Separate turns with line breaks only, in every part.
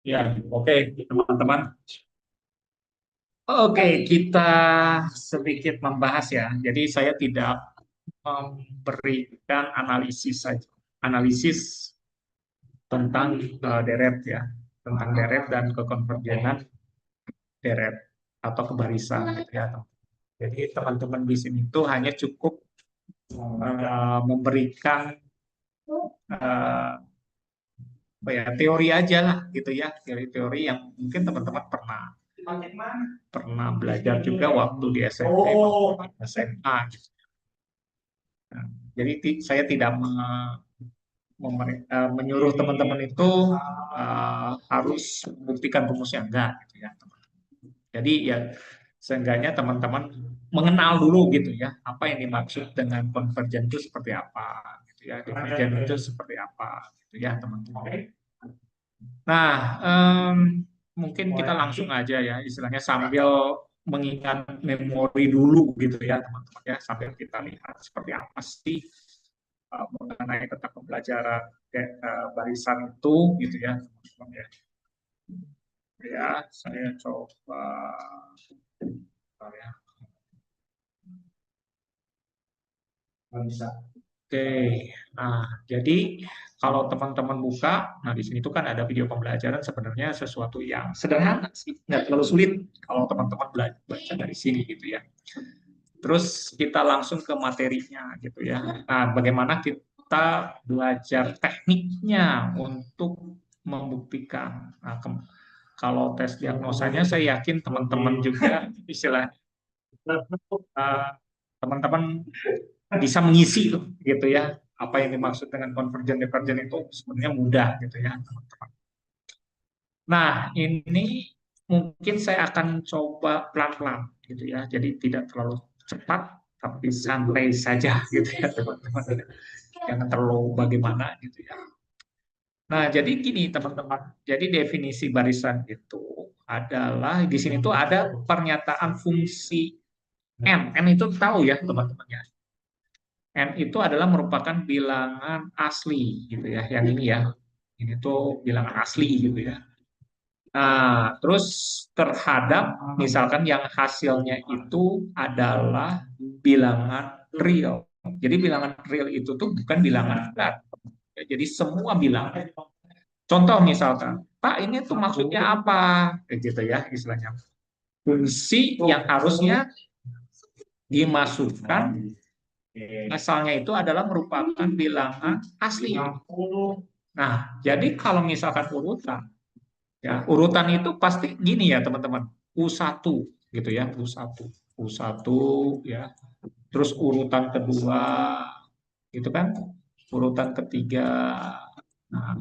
Ya, oke, teman-teman. Oke, kita sedikit membahas ya. Jadi saya tidak memberikan analisis saja, analisis tentang deret ya, tentang deret dan kekonvergenan deret atau kebarisan gitu ya. Jadi teman-teman di sini itu hanya cukup memberikan eh, apa ya, teori aja lah gitu ya, teori-teori yang mungkin teman-teman pernah pernah belajar juga waktu di SMP maupun SMA gitu. Nah, jadi saya tidak menyuruh teman-teman itu harus membuktikan rumusnya enggak gitu ya. Jadi ya seenggaknya teman-teman mengenal dulu gitu ya, apa yang dimaksud dengan konvergen itu seperti apa gitu ya, divergen itu seperti apa gitu ya teman-teman. Nah, mungkin kita langsung aja ya, istilahnya sambil mengingat memori dulu gitu ya teman-teman ya, sambil kita lihat seperti apa sih mengenai tentang pembelajaran barisan itu gitu ya teman-teman ya. Ya, saya coba ya. Oke, nah jadi kalau teman-teman buka, nah di sini tuh kan ada video pembelajaran sebenarnya sesuatu yang sederhana sih, nggak terlalu sulit kalau teman-teman baca dari sini gitu ya. Terus kita langsung ke materinya gitu ya. Nah, bagaimana kita belajar tekniknya untuk membuktikan. Nah, kalau tes diagnosanya saya yakin teman-teman juga istilah eh, teman-teman bisa mengisi gitu ya. Apa yang dimaksud dengan convergent divergent itu sebenarnya mudah gitu ya, teman-teman. Nah, ini mungkin saya akan coba pelan-pelan gitu ya. Jadi tidak terlalu cepat, tapi santai saja gitu ya, teman-teman. Jangan terlalu bagaimana gitu ya. Nah, jadi gini teman-teman. Jadi definisi barisan itu adalah di sini tuh ada pernyataan fungsi n. N itu tahu ya teman-teman ya. N itu adalah merupakan bilangan asli gitu ya. Yang ini ya. Ini tuh bilangan asli gitu ya. Nah, terus terhadap misalkan yang hasilnya itu adalah bilangan real. Jadi bilangan real itu tuh bukan bilangan flat. Jadi semua bilangan. Contoh misalkan, Pak ini tuh maksudnya apa? Kayak gitu ya istilahnya. Fungsi yang harusnya dimasukkan asalnya itu adalah merupakan bilangan asli. Nah, jadi kalau misalkan urutan, ya, urutan itu pasti gini ya teman-teman. U1 gitu ya, U1. U1 ya. Terus urutan kedua gitu kan. Urutan ketiga. Nah,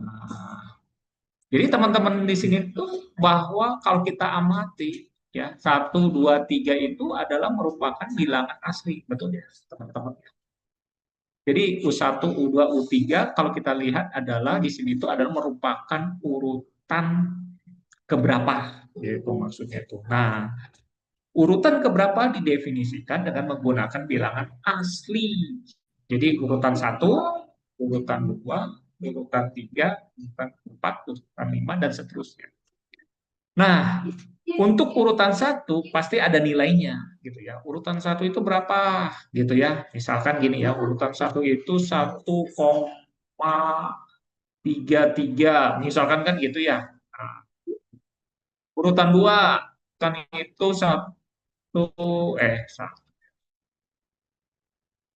jadi teman-teman di sini tuh bahwa kalau kita amati ya 1, 2, 3 itu adalah merupakan bilangan asli, betul ya teman-teman. Jadi U1, U2, U3 kalau kita lihat adalah di sini itu adalah merupakan urutan keberapa gitu maksudnya itu. Nah, urutan keberapa didefinisikan dengan menggunakan bilangan asli. Jadi urutan 1, urutan 2, urutan 3, urutan 4, urutan 5 dan seterusnya. Nah, untuk urutan 1 pasti ada nilainya gitu ya. Urutan 1 itu berapa gitu ya. Misalkan gini ya, urutan 1 itu 1,33 misalkan kan gitu ya. Nah, urutan 2 kan itu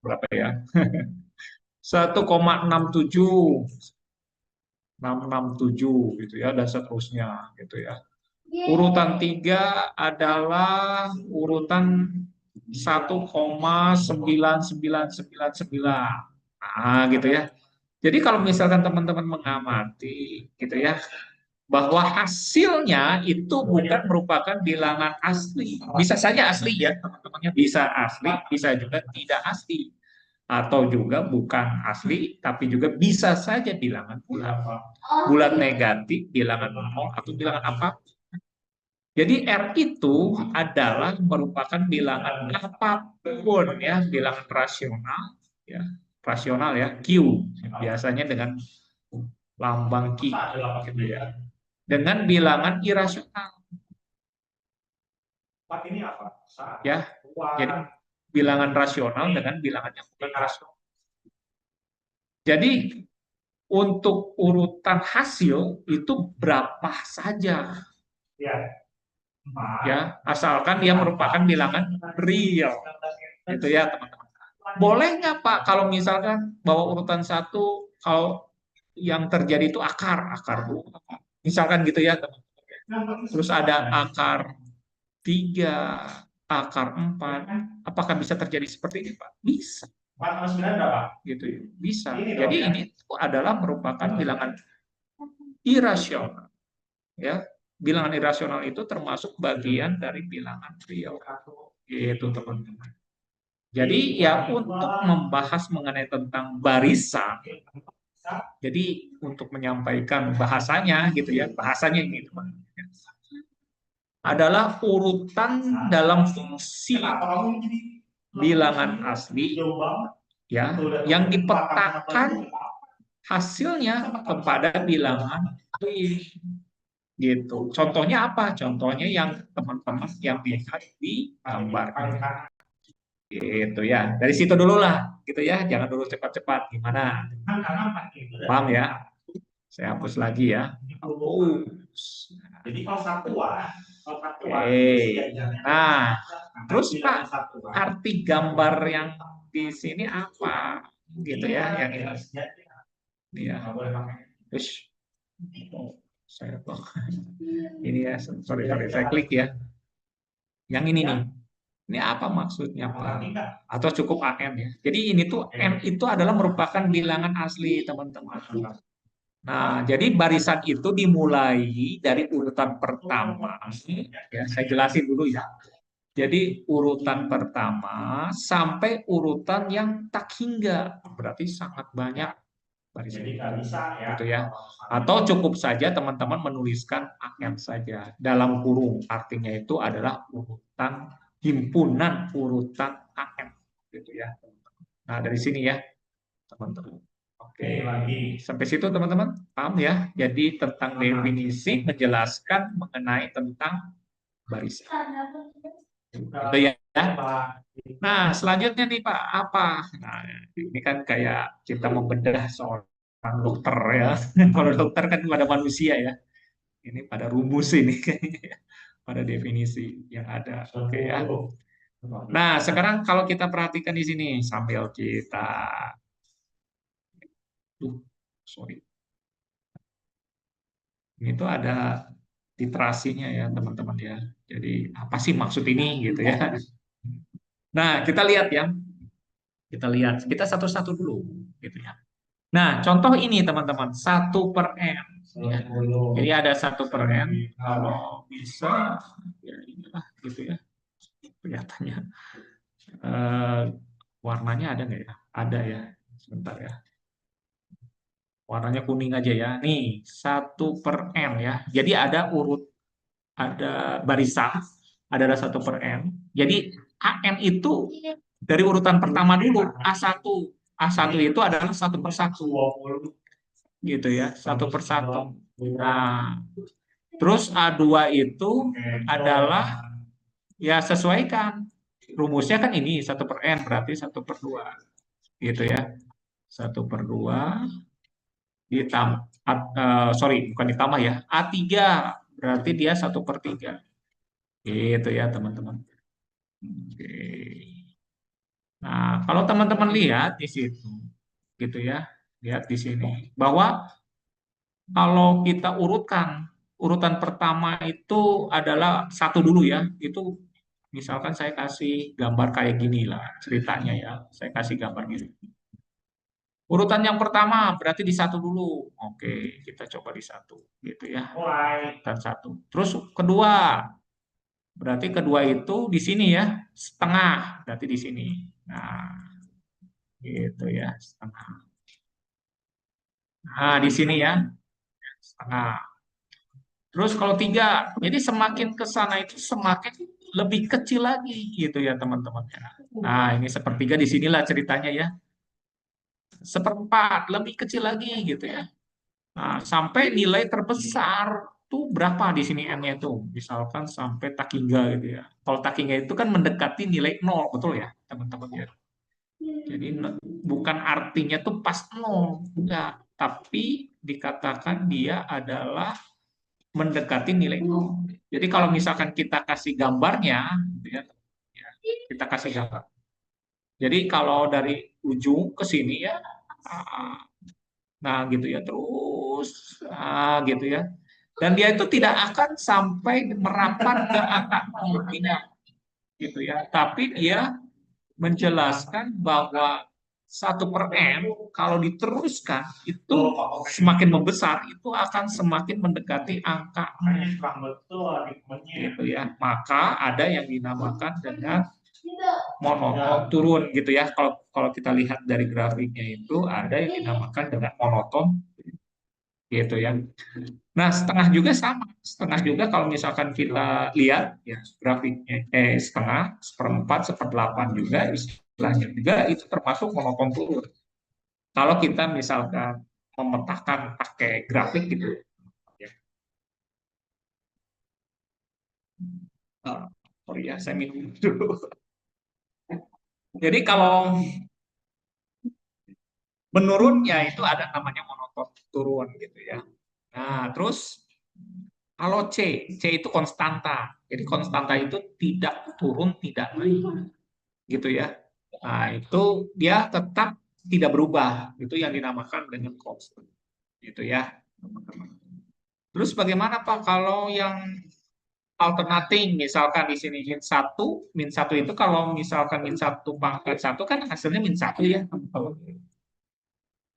berapa ya? 1,67 667 gitu ya dan seterusnya gitu ya. Urutan 3 adalah urutan 1,9999. Nah, gitu ya. Jadi kalau misalkan teman-teman mengamati gitu ya, bahwa hasilnya itu bukan merupakan bilangan asli. Bisa saja asli ya, teman-temannya bisa asli, bisa juga tidak asli. Atau juga bukan asli, tapi juga bisa saja bilangan bulat. Bulat negatif, bilangan nol, atau bilangan apa. Jadi R itu adalah merupakan bilangan apapun ya, bilangan rasional ya, rasional ya, Q biasanya dengan lambang Q gitu ya. dengan bilangan irasional.
Ini apa?
Ya, jadi bilangan rasional dengan bilangan yang bukan rasional. Jadi untuk urutan hasil itu berapa saja, ya, asalkan dia merupakan bilangan real, itu ya teman-teman. Boleh nggak Pak kalau misalkan bahwa urutan satu kalau yang terjadi itu akar 2, misalkan gitu ya teman-teman. Terus ada akar 3, akar 4, apakah bisa terjadi seperti ini Pak? Bisa.
4 berapa?
Gitu ya. Bisa. Jadi ini adalah merupakan bilangan irasional. Ya, bilangan irasional itu termasuk bagian dari bilangan real. Gitu teman-teman. Jadi ya untuk membahas mengenai tentang barisan, jadi untuk menyampaikan bahasanya gitu ya, bahasanya ini teman, adalah urutan dalam fungsi bilangan asli ya yang dipetakan hasilnya kepada bilangan gitu. Contohnya apa? Contohnya yang teman-teman yang lihat di gambar. Gitu ya. Dari situ dulu lah, gitu ya. Jangan dulu cepat-cepat. Gimana? Paham ya? Saya hapus lagi ya. Hapus.
Jadi kalau satu
Oke. Nah, terus Pak, arti gambar yang di sini apa? Gitu ya, yang ini. Ini ya. Terus, oh, saya ini ya, sorry, saya klik ya. Yang ini nih. Ini apa maksudnya, Pak? Atau cukup AM ya. Jadi ini tuh M itu adalah merupakan bilangan asli, teman-teman. Nah, jadi barisan itu dimulai dari urutan pertama. Ya, saya jelasin dulu ya. Jadi urutan pertama sampai urutan yang tak hingga. Berarti sangat banyak barisan gitu ya. Atau cukup saja teman-teman menuliskan AM saja dalam kurung. Artinya itu adalah urutan himpunan urutan AM gitu ya. Nah, dari sini ya, teman-teman. Oke, sampai situ teman-teman paham ya? Jadi tentang definisi menjelaskan mengenai tentang barisan. Itu ya. Nah, selanjutnya nih Pak, apa? Nah, ini kan kayak kita membedah seorang dokter ya. Kalau dokter kan pada manusia ya. Ini pada rumus ini kayaknya, pada definisi yang ada. Oke ya. Nah, sekarang kalau kita perhatikan di sini sambil kita sorry. Ini tuh ada literasinya ya, teman-teman ya. Jadi, apa sih maksud ini gitu ya. Nah, kita lihat ya. Kita satu-satu dulu gitu ya. Nah, contoh ini teman-teman, 1/n. Ya. Jadi ada 1/n, kalau bisa, ya inilah gitu ya, kelihatannya. Warnanya ada nggak ya? Ada ya, sebentar ya. Warnanya kuning aja ya. Nih, 1/n ya. Jadi ada barisan, ada 1/n. Jadi AN itu dari urutan pertama dulu, A1. A1 itu adalah 1/1. Gitu ya, 1/1. Nah, terus A2 itu adalah, ya sesuaikan. Rumusnya kan ini 1/n, berarti 1/2. Gitu ya. 1/2 ditambah, sorry, bukan ditambah ya. A3 berarti dia 1/3. Gitu ya, teman-teman. Oke. Nah, kalau teman-teman lihat di situ, gitu ya, lihat di sini, bahwa kalau kita urutan pertama itu adalah 1 dulu ya, itu misalkan saya kasih gambar kayak gini lah ceritanya ya, saya kasih gambar gini. Urutan yang pertama berarti di 1 dulu, oke, kita coba di 1, gitu ya, urutan 1. Terus kedua, berarti kedua itu di sini ya, setengah, berarti di sini. Nah, gitu ya, setengah. Nah, di sini ya, setengah. Terus kalau 3, jadi semakin ke sana itu semakin lebih kecil lagi gitu ya teman-teman ya. Nah, ini sepertiga di sinilah ceritanya ya. Seperempat, lebih kecil lagi gitu ya. Nah, sampai nilai terbesar tuh berapa di sini N-nya itu, misalkan sampai takiga gitu ya. Kalau takiga itu kan mendekati nilai nol, betul ya, teman-teman ya. Jadi bukan artinya tuh pas nol, enggak. Tapi dikatakan dia adalah mendekati nilai nol. Jadi kalau misalkan kita kasih gambarnya, gitu ya, kita kasih gambar. Jadi kalau dari ujung ke sini ya, nah gitu ya, terus gitu ya. Dan dia itu tidak akan sampai merapat ke angka nol, tidak, gitu ya. Tapi dia menjelaskan bahwa 1/n kalau diteruskan itu semakin membesar, itu akan semakin mendekati angka 0, gitu ya. Maka ada yang dinamakan dengan monoton turun, gitu ya. Kalau kalau kita lihat dari grafiknya itu ada yang dinamakan dengan monoton, gitu ya. Nah, setengah juga sama. Setengah juga kalau misalkan kita lihat ya grafiknya, setengah, seperempat, seperdelapan juga istilahnya juga itu termasuk monoton turun. Kalau kita misalkan memetakan pakai grafik gitu ya. Sorry ya, saya minum dulu. Jadi kalau menurun ya itu ada namanya monoton turun gitu ya. Nah, terus kalau C itu konstanta. Jadi konstanta itu tidak turun, tidak naik, gitu ya. Nah, itu dia tetap tidak berubah. Itu yang dinamakan dengan constant, gitu ya, teman-teman. Terus bagaimana Pak kalau yang alternating, misalkan di sini min satu itu kalau misalkan min satu pangkat satu kan hasilnya min satu ya, teman-teman.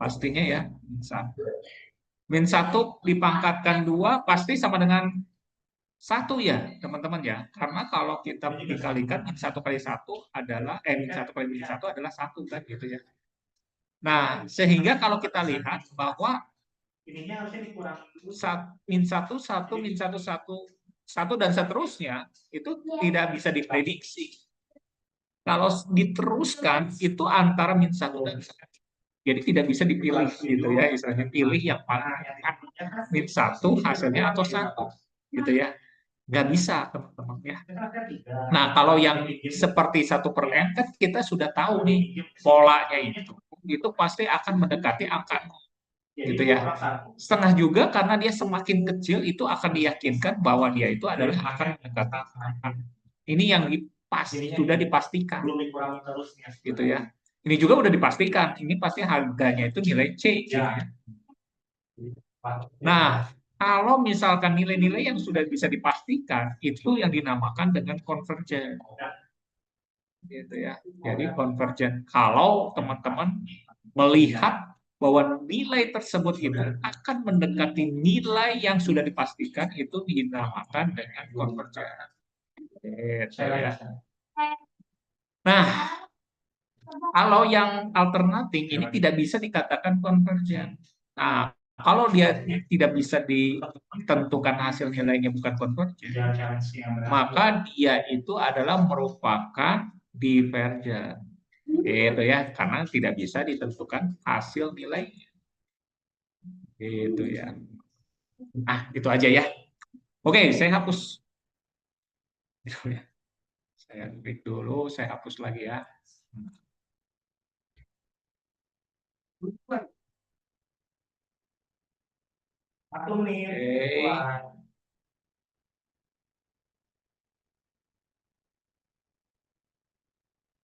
Pastinya ya, min satu. Min satu dipangkatkan dua pasti sama dengan satu ya, teman-teman ya. Karena kalau kita dikalikan min satu kali satu adalah min satu kali min satu adalah satu kan gitu ya. Nah, sehingga kalau kita lihat bahwa
ininya harusnya dikurangi dulu.
min satu satu min satu satu satu dan seterusnya itu tidak bisa diprediksi. Kalau diteruskan itu antara min satu dan satu. Jadi tidak bisa dipilih gitu ya, istilahnya pilih yang paling min satu hasilnya atau satu gitu ya. Nggak bisa, teman-teman ya. Nah, kalau yang seperti 1/n kan kita sudah tahu nih polanya itu pasti akan mendekati angka 0, gitu ya. Setengah juga karena dia semakin kecil itu akan diyakinkan bahwa dia itu adalah akan mendekati angka 0. Ini yang sudah dipastikan, gitu ya. Ini juga udah dipastikan, ini pasti harganya itu nilai C, gitu ya. Nah, kalau misalkan nilai-nilai yang sudah bisa dipastikan, itu yang dinamakan dengan konvergen. Gitu ya. Jadi konvergen. Kalau teman-teman melihat bahwa nilai tersebut itu akan mendekati nilai yang sudah dipastikan, itu dinamakan dengan konvergen. Gitu ya. Nah, kalau yang alternating ini tidak bisa dikatakan konvergen. Nah, kalau dia tidak bisa ditentukan hasil nilainya bukan konvergen, maka dia itu adalah merupakan divergen. Itu ya, karena tidak bisa ditentukan hasil nilainya. Itu ya. Ah, itu aja ya. Oke, saya hapus. Saya klik dulu, saya hapus lagi ya.
Satu menit.
Oke.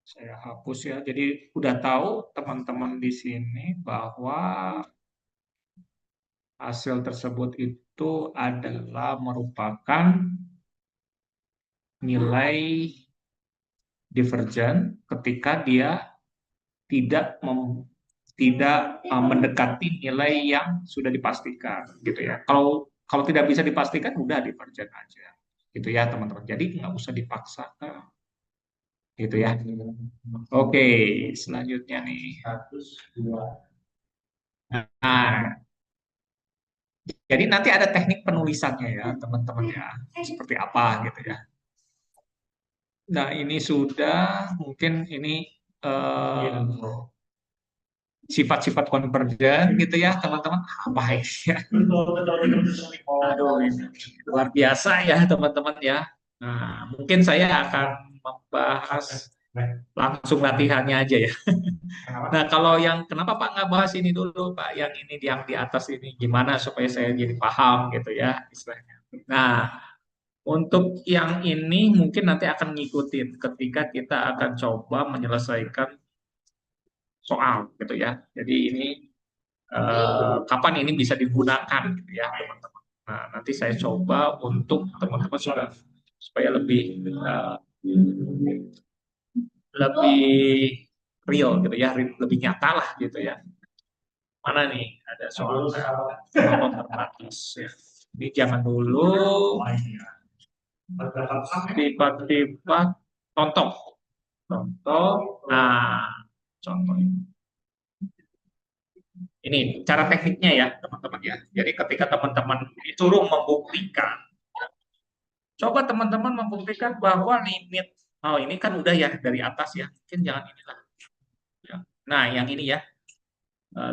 Saya hapus ya. Jadi udah tahu teman-teman di sini bahwa hasil tersebut itu adalah merupakan nilai divergen ketika dia tidak mendekati nilai yang sudah dipastikan, gitu ya. Kalau kalau tidak bisa dipastikan, udah divergen aja, gitu ya teman-teman. Jadi nggak usah dipaksakan, gitu ya. Oke, selanjutnya nih. Nah, jadi nanti ada teknik penulisannya ya, teman-teman ya. Seperti apa gitu ya. Nah, ini sudah mungkin ini sifat-sifat konvergen gitu ya teman-teman. Apa ya? Aduh, ini luar biasa ya teman-teman ya. Nah, mungkin saya akan membahas langsung latihannya aja ya. Nah, kalau yang kenapa Pak nggak bahas ini dulu, Pak? Yang ini yang di atas ini gimana supaya saya jadi paham gitu ya istilahnya. Nah, untuk yang ini mungkin nanti akan ngikutin ketika kita akan coba menyelesaikan soal gitu ya. Jadi ini kapan ini bisa digunakan gitu ya teman-teman. Nah, nanti saya coba untuk teman-teman supaya lebih lebih real gitu ya, lebih nyata lah gitu ya. Mana nih ada soal terbatas ya. Ini jangan dulu sifat-sifat contoh. Contoh, nah contoh ini cara tekniknya ya teman-teman ya. Jadi ketika teman-teman disuruh membuktikan, coba teman-teman membuktikan bahwa limit, oh ini kan udah ya dari atas ya, mungkin jangan inilah. Ya. Nah yang ini ya,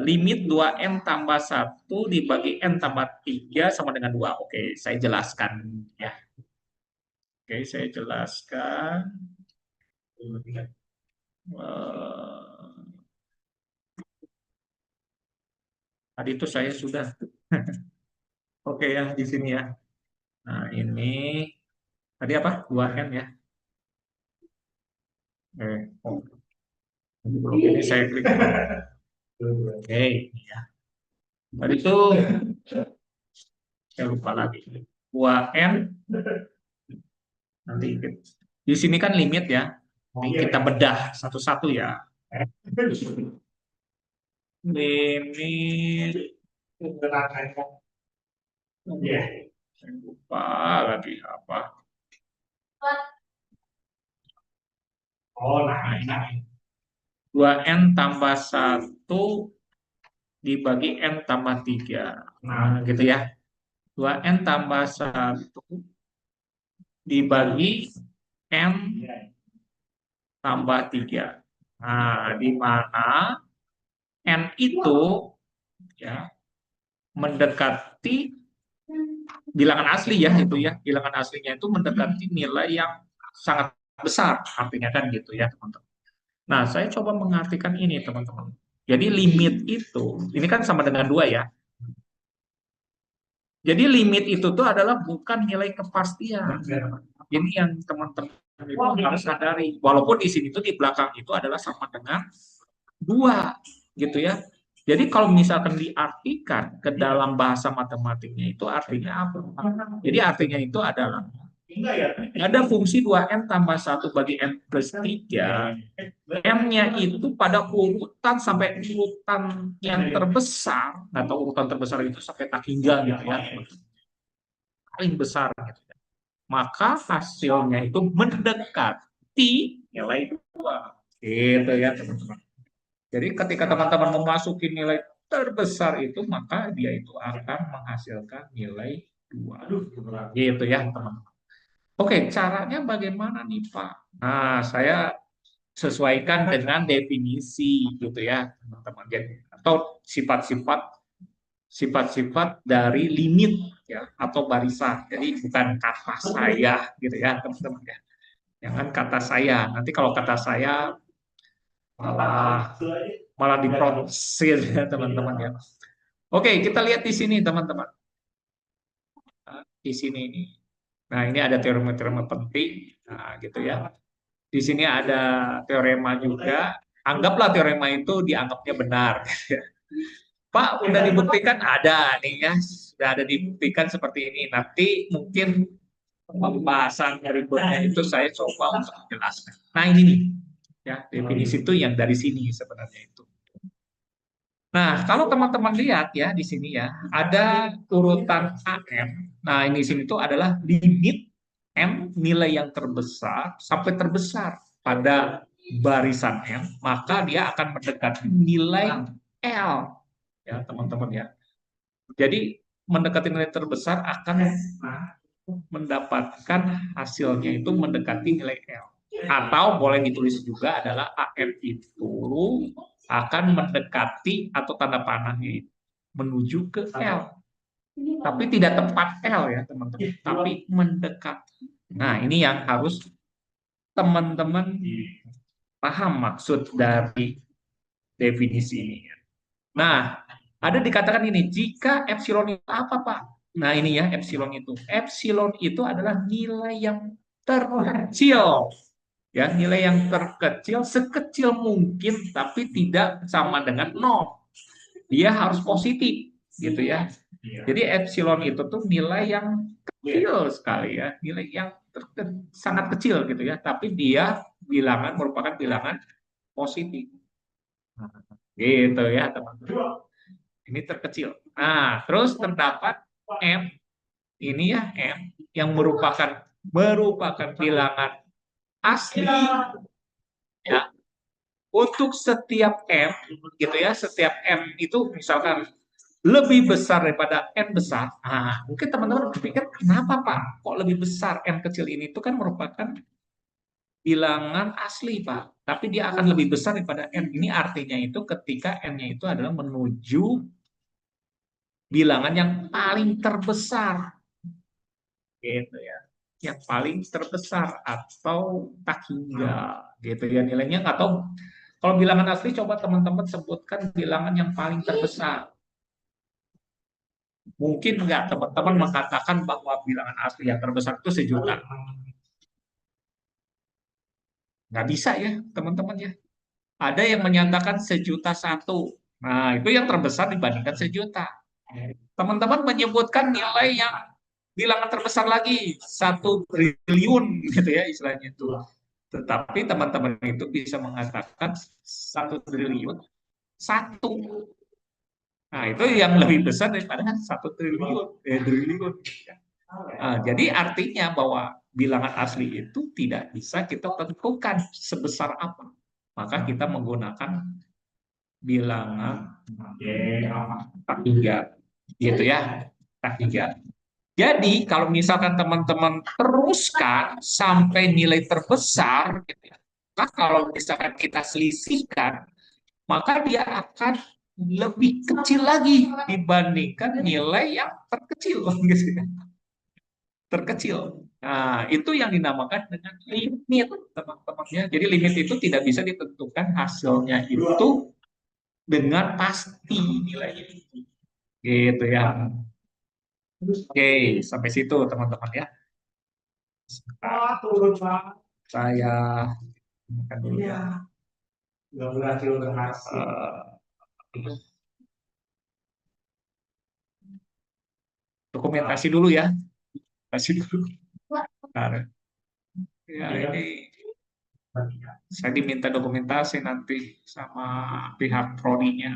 limit 2n tambah 1 dibagi n tambah 3 sama dengan 2. Oke, saya jelaskan ya. Oke, saya jelaskan. Tadi itu saya sudah. Oke ya, di sini ya. Nah, ini tadi apa? 2n ya. Oh, ini saya klik. Oke, ya. Tadi itu saya lupa lagi. 2n nanti di sini kan limit ya. Ini kita bedah satu-satu ya. Limit ya. Saya lupa lagi apa. Oh, nah ini. 2n tambah 1 dibagi n tambah 3. Nah, gitu ya. 2n tambah 1 dibagi n tambah 3. Nah, di mana n itu ya mendekati bilangan asli ya itu ya. Bilangan aslinya itu mendekati nilai yang sangat besar, artinya kan gitu ya, teman-teman. Nah, saya coba mengartikan ini, teman-teman. Jadi limit itu, ini kan sama dengan 2 ya. Jadi limit itu tuh adalah bukan nilai kepastian. Ini yang teman-teman harus sadari. Walaupun di sini tuh di belakang itu adalah sama dengan 2, gitu ya. Jadi kalau misalkan diartikan ke dalam bahasa matematiknya itu artinya apa? Jadi artinya itu adalah ada fungsi 2n tambah 1 bagi n plus 3. M-nya itu pada urutan sampai urutan yang terbesar, atau urutan terbesar itu sampai tak hingga gitu ya, paling besar gitu ya. Maka hasilnya itu mendekati nilai 2. Gitu ya teman-teman. Jadi ketika teman-teman memasuki nilai terbesar itu, maka dia itu akan menghasilkan nilai 2. Gitu ya teman-teman. Oke, caranya bagaimana nih Pak? Nah, saya sesuaikan dengan definisi gitu ya teman-teman. Atau sifat-sifat dari limit ya atau barisan. Jadi bukan kata saya gitu ya teman-teman ya. Jangan kata saya. Nanti kalau kata saya malah diprotes ya teman-teman ya. Oke, kita lihat di sini teman-teman. Di sini ini. Nah, ini ada teorema-teorema penting. Nah, gitu ya. Di sini ada teorema juga. Anggaplah teorema itu dianggapnya benar. Pak, udah dibuktikan? Ada nih ya. Sudah ada dibuktikan seperti ini. Nanti mungkin pembahasan berikutnya itu saya coba untuk menjelaskan. Nah, ini nih. Ya, definisi itu yang dari sini sebenarnya itu. Nah, kalau teman-teman lihat ya di sini ya, ada urutan AM. Nah, ini sini itu adalah limit M nilai yang terbesar sampai terbesar pada barisan M, maka dia akan mendekati nilai L. Ya, teman-teman ya. Jadi mendekati nilai terbesar akan mendapatkan hasilnya itu mendekati nilai L. Atau boleh ditulis juga adalah AM itu akan mendekati atau tanda panahnya itu menuju ke L. Tapi tidak tepat L ya teman-teman, tapi mendekat. Nah, ini yang harus teman-teman paham maksud dari definisi ini. Nah, ada dikatakan ini, jika epsilon itu apa, Pak? Nah, ini ya epsilon itu. Epsilon itu adalah nilai yang terkecil. Ya, nilai yang terkecil, sekecil mungkin, tapi tidak sama dengan nol. Dia harus positif, gitu ya. Jadi epsilon itu tuh nilai yang kecil sekali ya, nilai yang sangat kecil gitu ya, tapi dia merupakan bilangan positif. Gitu ya, teman-teman. Ini terkecil. Nah, terus terdapat M, ini ya M yang merupakan bilangan asli ya. Untuk setiap M gitu ya, setiap M itu misalkan lebih besar daripada N besar. Nah, mungkin teman-teman berpikir, kenapa Pak? Kok lebih besar N kecil ini? Itu kan merupakan bilangan asli, Pak. Tapi dia akan lebih besar daripada N. Ini artinya itu ketika N-nya itu adalah menuju bilangan yang paling terbesar. Gitu ya. Yang paling terbesar atau tak hingga. Gitu ya nilainya. Atau kalau bilangan asli coba teman-teman sebutkan bilangan yang paling terbesar. Mungkin nggak teman-teman mengatakan bahwa bilangan asli yang terbesar itu 1 juta. Nggak bisa ya teman-teman ya. Ada yang menyatakan 1.000.001. Nah itu yang terbesar dibandingkan 1 juta. Teman-teman menyebutkan nilai yang bilangan terbesar lagi 1 triliun gitu ya istilahnya itu. Tetapi teman-teman itu bisa mengatakan 1 triliun satu. Nah itu yang lebih besar daripada 1 triliun. Triliun. Nah, jadi artinya bahwa bilangan asli itu tidak bisa kita tentukan sebesar apa. Maka kita menggunakan bilangan tak hingga, gitu ya, tak hingga. Jadi kalau misalkan teman-teman teruskan sampai nilai terbesar, gitu ya, maka kalau misalkan kita selisihkan, maka dia akan lebih kecil lagi dibandingkan nilai yang terkecil, gitu ya. Terkecil. Nah, itu yang dinamakan dengan limit, teman-teman ya. Jadi limit itu tidak bisa ditentukan hasilnya itu dengan pasti nilainya. Gitu ya. Oke, sampai situ teman-teman ya.
turun banget.
Saya makan dulu ya.
Nggak berhasil.
Dokumentasi dulu ya. Kasih dulu. Bentar. Ya, ini saya diminta dokumentasi nanti sama pihak prodinya.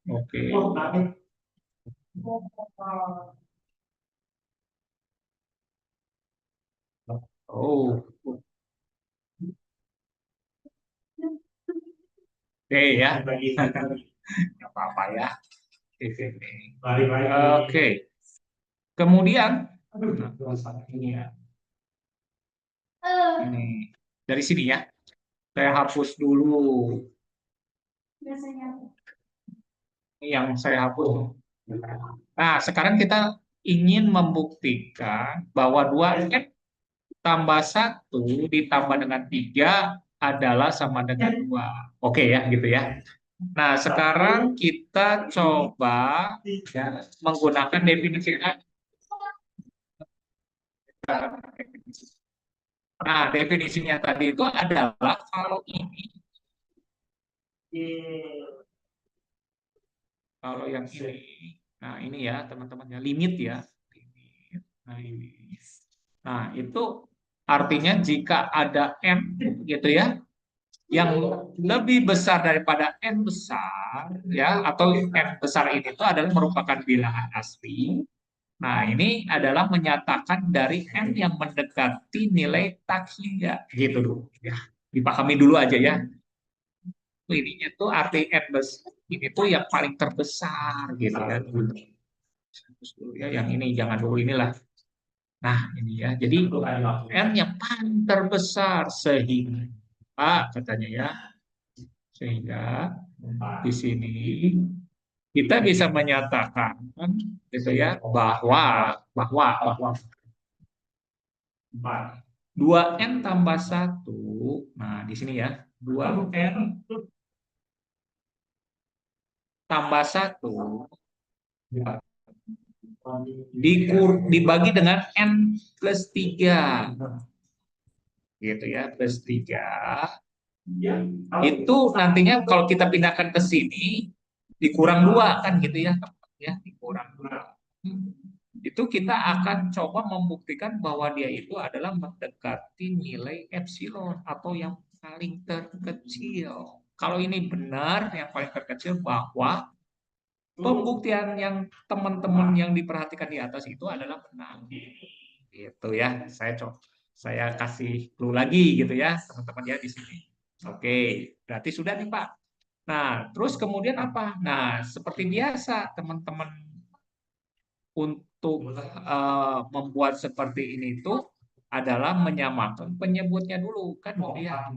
Oke. Oh, oke ya. Nggak apa-apa ya. Oke. Kemudian, ini ya. Ini dari sini ya. Saya hapus dulu. Ini yang saya hapus. Nah, sekarang kita ingin membuktikan bahwa 2N tambah 1 ditambah dengan 3 adalah sama dengan 2. Oke ya, gitu ya. Nah, sekarang kita coba ya, menggunakan definisi A. Nah, definisinya tadi itu adalah kalau ini, kalau yang ini, nah ini ya teman-teman ya, limit ya. Nah, ini. Nah, itu artinya jika ada N gitu ya, yang lebih besar daripada N besar, ya, atau N besar ini itu adalah merupakan bilangan asli. Nah, ini adalah menyatakan dari N yang mendekati nilai tak hingga, gitu dulu. Ya, dipahami dulu aja ya. Ininya tuh arti N besar, ini tuh yang paling terbesar, gitu ya. Ya, yang ini jangan dulu inilah. Nah, ini ya. Jadi N yang paling terbesar sehingga katanya ya, sehingga di sini kita bisa menyatakan gitu ya bahwa 2N tambah satu. Nah, di sini ya, 2N tambah satu dibagi dengan N plus 3 gitu ya, plus 3 itu nantinya kalau kita pindahkan ke sini dikurang 2 kan gitu ya, ya dikurang 2. Itu kita akan coba membuktikan bahwa dia itu adalah mendekati nilai epsilon atau yang paling terkecil. Kalau ini benar, yang paling terkecil, bahwa pembuktian yang teman-teman yang diperhatikan di atas itu adalah benar. Gitu ya. Saya kasih clue lagi gitu ya, teman-teman ya di sini. Oke, berarti sudah nih Pak. Nah, terus kemudian apa? Nah, seperti biasa teman-teman untuk membuat seperti ini itu adalah menyamakan penyebutnya dulu kan gitu ya.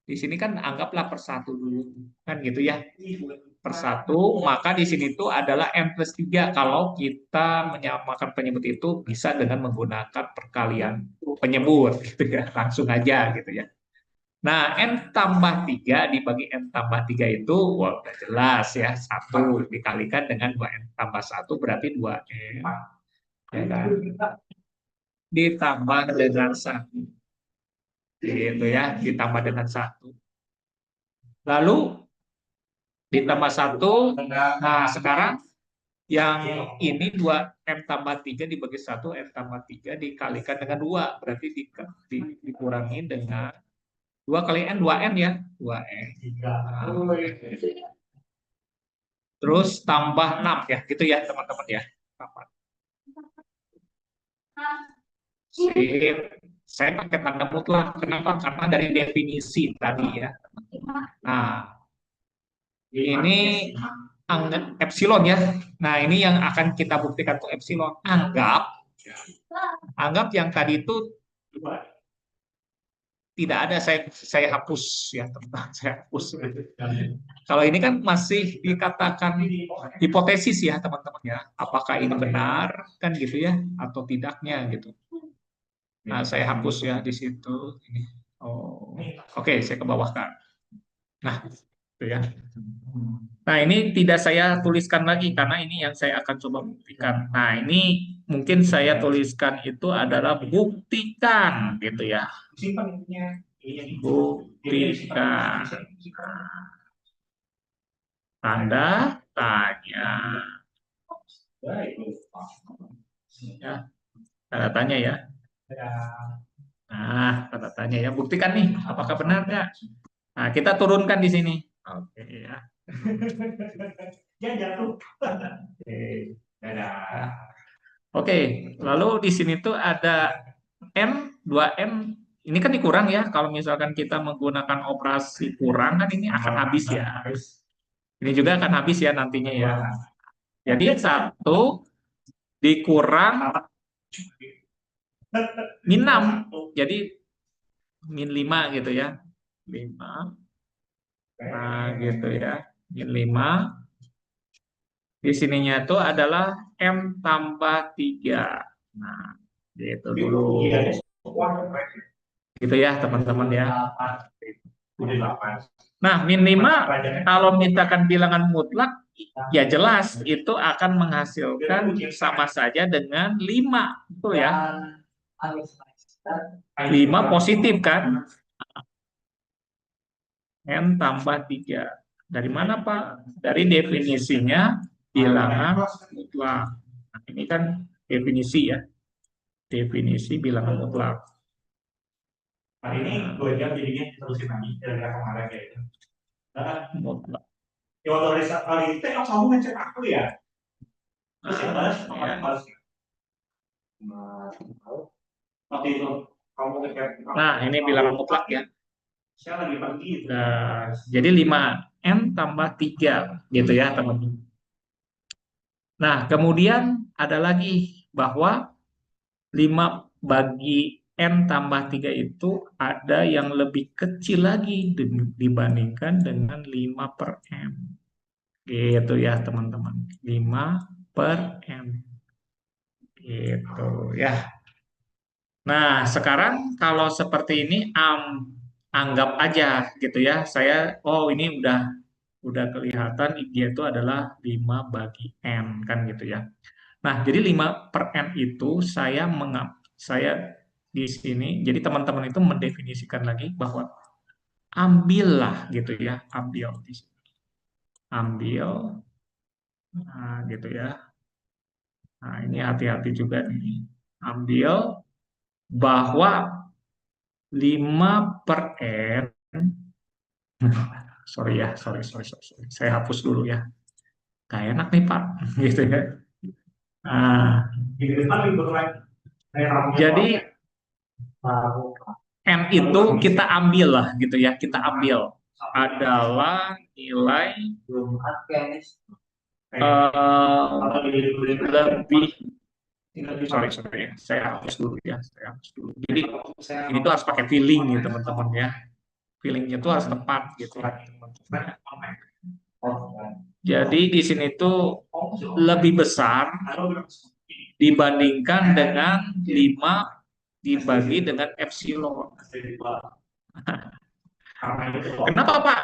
Di sini kan anggaplah per satu dulu kan gitu ya. Per satu, maka di sini itu adalah n plus 3 kalau kita menyamakan penyebut itu bisa dengan menggunakan perkalian penyebut gitu ya. Langsung aja gitu ya. Nah, N tambah 3 dibagi N tambah 3 itu wah, udah jelas ya. 1 dikalikan dengan 2N tambah 1 berarti 2N. Ya kan? Ditambah dengan 1. Gitu ya, ditambah dengan 1. Lalu ditambah 1. Nah, sekarang yang ini 2M tambah 3 dibagi 1, M tambah 3 dikalikan dengan 2. Berarti dikurangi dengan 2 kali N, 2N ya. 2N. Nah, terus tambah 6 ya, gitu ya teman-teman ya. Saya pakai tanda mutlak. Kenapa? Karena dari definisi tadi ya. Nah, ini epsilon ya. Nah, ini yang akan kita buktikan tuh epsilon. Anggap yang tadi itu tidak ada, saya hapus ya teman, saya hapus. Kalau ini kan masih dikatakan hipotesis ya teman-teman ya, apakah ini benar kan gitu ya atau tidaknya gitu. Nah, saya hapus ya di situ ini. Oh, oke, saya ke bawah kan. Nah, itu ya. Nah, ini tidak saya tuliskan lagi karena ini yang saya akan coba buktikan. Nah, ini mungkin saya tuliskan itu adalah buktikan gitu ya. Buktikan. Tanda tanya. Ya, tanda tanya ya. Nah, tanda tanya ya. Buktikan nih, apakah benar nggak? Nah, kita turunkan di sini. Oke ya. Oke, dadah. Oke, lalu di sini tuh ada M, 2M. Ini kan dikurang ya. Kalau misalkan kita menggunakan operasi kurang kan ini akan habis ya. Ini juga akan habis ya nantinya ya. Jadi 1 dikurang min 6. Jadi min 5 gitu ya. 5. Nah, gitu ya. Min 5. Di sininya itu adalah M tambah 3. Nah, gitu dulu. Gitu ya, teman-teman ya. Nah, min 5 kalau misalkan bilangan mutlak, ya jelas itu akan menghasilkan sama saja dengan 5. Betul ya? 5 positif kan? N tambah 3. Dari mana, Pak? Dari definisinya bilangan mutlak. Nah, ini kan definisi ya. Definisi bilangan mutlak.
Hari ini 2 jam jadinya terusin lagi gara-gara kemarin kayak gitu.
Mutlak.
Ya waktu hari itu kamu ngecek aku ya. Terus yang balas
Ya.
balas. Waktu itu kamu ngecek.
Nah, ini bilangan mutlak ya.
Saya lagi pergi.
Nah, jadi 5N tambah 3 gitu ya teman-teman. Nah, kemudian ada lagi bahwa 5 bagi N tambah 3 itu ada yang lebih kecil lagi dibandingkan dengan 5 per N. Gitu ya teman-teman. 5 per N. Gitu ya. Nah, sekarang kalau seperti ini anggap aja gitu ya. Oh ini udah kelihatan dia itu adalah 5 bagi N kan gitu ya. Nah, jadi 5 per N itu saya di sini, jadi teman-teman itu mendefinisikan lagi bahwa ambillah gitu ya, ambil di sini. Ambil, nah, gitu ya. Nah, ini hati-hati juga nih. Ambil bahwa 5 per N, sorry ya, sorry. Saya hapus dulu ya. Gak enak nih Pak, gitu ya. Nah,
Di depan libur lagi.
jadi N itu kita ambil lah gitu ya, kita ambil adalah nilai lebih, sorry, saya hapus dulu ya, saya hapus dulu. Jadi ini tuh harus pakai feeling nih teman-teman ya, feelingnya tuh harus tepat gitu ya teman-teman. Jadi di sini tuh lebih besar dibandingkan dengan 5 dibagi dengan epsilon. Kenapa Pak?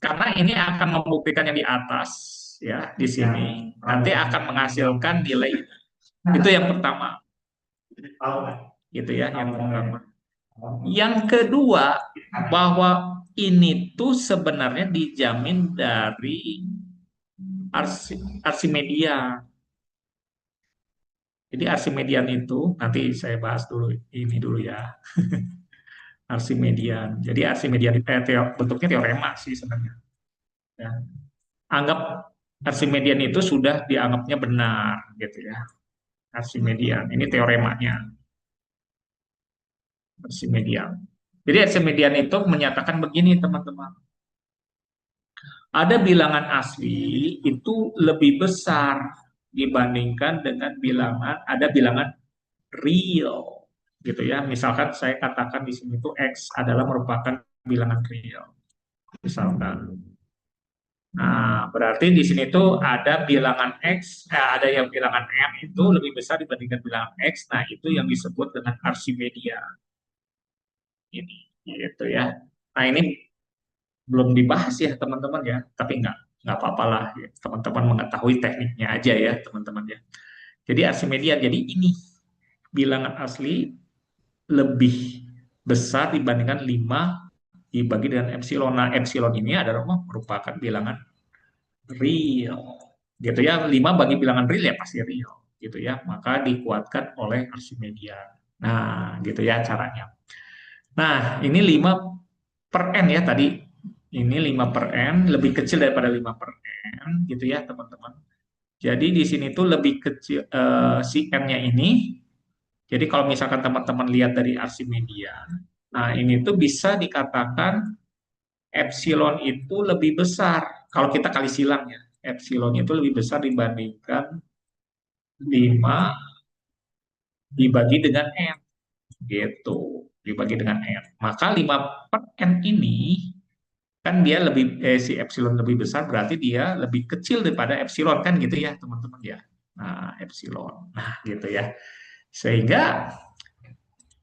Karena ini akan membuktikan yang di atas ya di sini nanti akan menghasilkan nilai itu yang pertama gitu ya yang pertama. Yang kedua bahwa ini tuh sebenarnya dijamin dari Archimedia. Jadi Archimedian itu nanti saya bahas dulu ini dulu ya. Archimedian. Jadi Archimedian itu bentuknya teorema sih sebenarnya. Ya. Anggap Archimedian itu sudah dianggapnya benar gitu ya. Archimedian. Ini teoremanya Archimedian. Jadi Archimedian itu menyatakan begini teman-teman. Ada bilangan asli itu lebih besar dibandingkan dengan ada bilangan real gitu ya. Misalkan saya katakan di sini itu X adalah merupakan bilangan real. Misalkan. Nah, berarti di sini tuh ada bilangan X, ada yang bilangan M itu lebih besar dibandingkan bilangan X. Nah, itu yang disebut dengan Archimedia. Ini, gitu ya. Nah, ini belum dibahas ya teman-teman ya, tapi nggak apa-apa lah. Ya. Teman-teman mengetahui tekniknya aja ya teman-teman ya. Jadi Archimedia, jadi ini bilangan asli lebih besar dibandingkan 5 dibagi dengan epsilon. Nah, epsilon ini adalah merupakan bilangan real gitu ya. 5 bagi bilangan real ya pasti real gitu ya, maka dikuatkan oleh Archimedia. Nah gitu ya caranya. Nah ini 5 per N ya tadi, ini 5 per N lebih kecil daripada 5 per N gitu ya teman-teman. Jadi di sini tuh lebih kecil si N-nya ini. Jadi kalau misalkan teman-teman lihat dari Archimedia, nah ini tuh bisa dikatakan epsilon itu lebih besar kalau kita kali silang ya. Epsilon itu lebih besar dibandingkan 5 dibagi dengan N gitu. Dibagi dengan N. Maka 5 per N ini kan dia si epsilon lebih besar berarti dia lebih kecil daripada epsilon kan gitu ya teman-teman ya. Nah, epsilon. Nah, gitu ya. Sehingga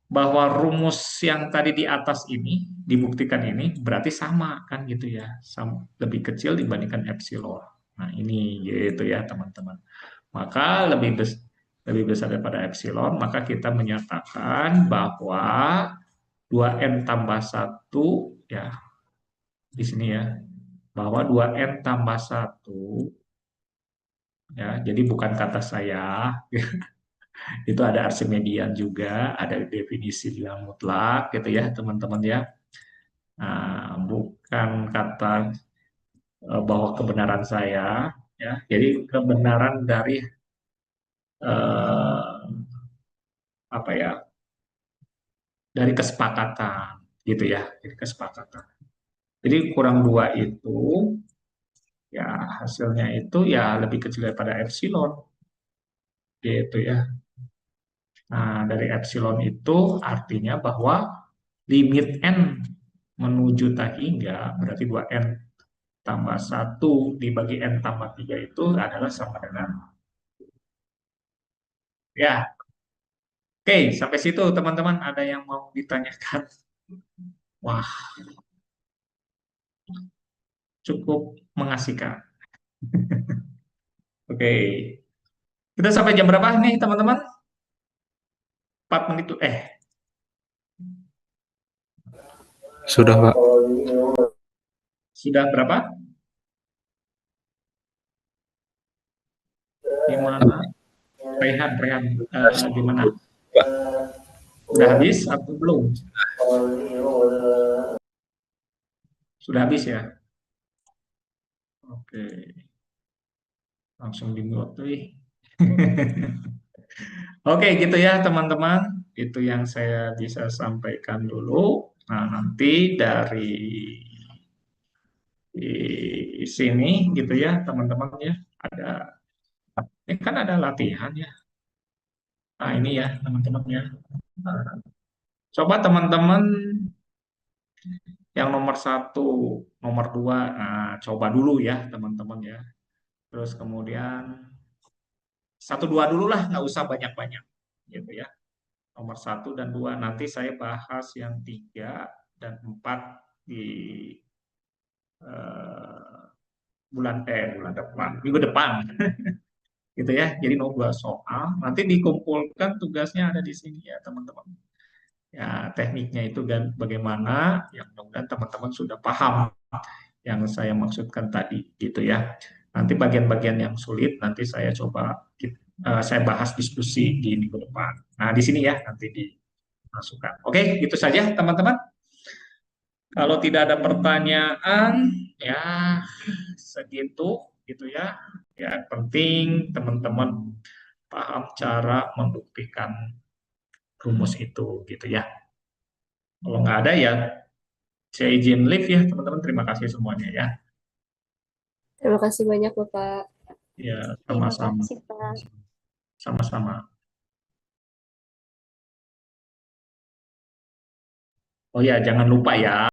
bahwa rumus yang tadi di atas ini dibuktikan ini berarti sama kan gitu ya, lebih kecil dibandingkan epsilon. Nah ini gitu ya teman-teman. Maka lebih besar daripada epsilon, maka kita menyatakan bahwa 2n tambah satu ya di sini ya, bahwa 2n tambah satu ya, jadi bukan kata saya. Itu ada Archimedean juga, ada definisi bilang mutlak gitu ya teman-teman ya. Nah, bukan kata bahwa kebenaran saya ya. Jadi kebenaran dari eh, apa ya? Dari kesepakatan gitu ya. Jadi kesepakatan. Jadi kurang dua itu ya hasilnya itu ya lebih kecil daripada epsilon gitu ya. Nah, dari epsilon itu artinya bahwa limit n menuju tak hingga, berarti 2n tambah 1 dibagi n tambah 3 itu adalah sama dengan, ya, oke, sampai situ teman-teman ada yang mau ditanyakan? Wah, cukup mengasihkan. Oke, kita sampai jam berapa nih teman-teman? 4 menit,
Sudah, Pak.
sudah berapa? Gimana? Rehan, Rehan, gimana?
Pak.
Sudah habis atau belum? Sudah habis ya? Oke, langsung di mute. Oke, gitu ya teman-teman. Itu yang saya bisa sampaikan dulu. Nah, nanti dari di sini gitu ya teman-teman ya. Ada, ini kan ada latihan ya. Nah, ini ya teman-teman ya. Nah, coba teman-teman yang nomor satu, nomor dua, nah, coba dulu ya teman-teman ya. Terus kemudian satu dua dulu lah, nggak usah banyak-banyak gitu ya. Nomor satu dan dua nanti saya bahas yang tiga dan empat di eh, bulan depan, minggu depan gitu ya. Jadi dua soal nanti dikumpulkan, tugasnya ada di sini ya teman-teman. Ya, tekniknya itu kan bagaimana, yang mudah-mudahan teman-teman sudah paham yang saya maksudkan tadi gitu ya. Nanti bagian-bagian yang sulit nanti saya coba saya bahas diskusi di minggu depan. Nah, di sini ya nanti dimasukkan. Oke, itu saja teman-teman. Kalau tidak ada pertanyaan, ya segitu gitu ya. Ya, penting teman-teman paham cara membuktikan rumus itu gitu ya. Kalau nggak ada ya saya izin live ya teman-teman. Terima kasih semuanya ya.
Terima kasih banyak Bapak.
Ya,
Terima
sama-sama.
kasih, Pak.
Sama-sama. Oh ya, jangan lupa ya.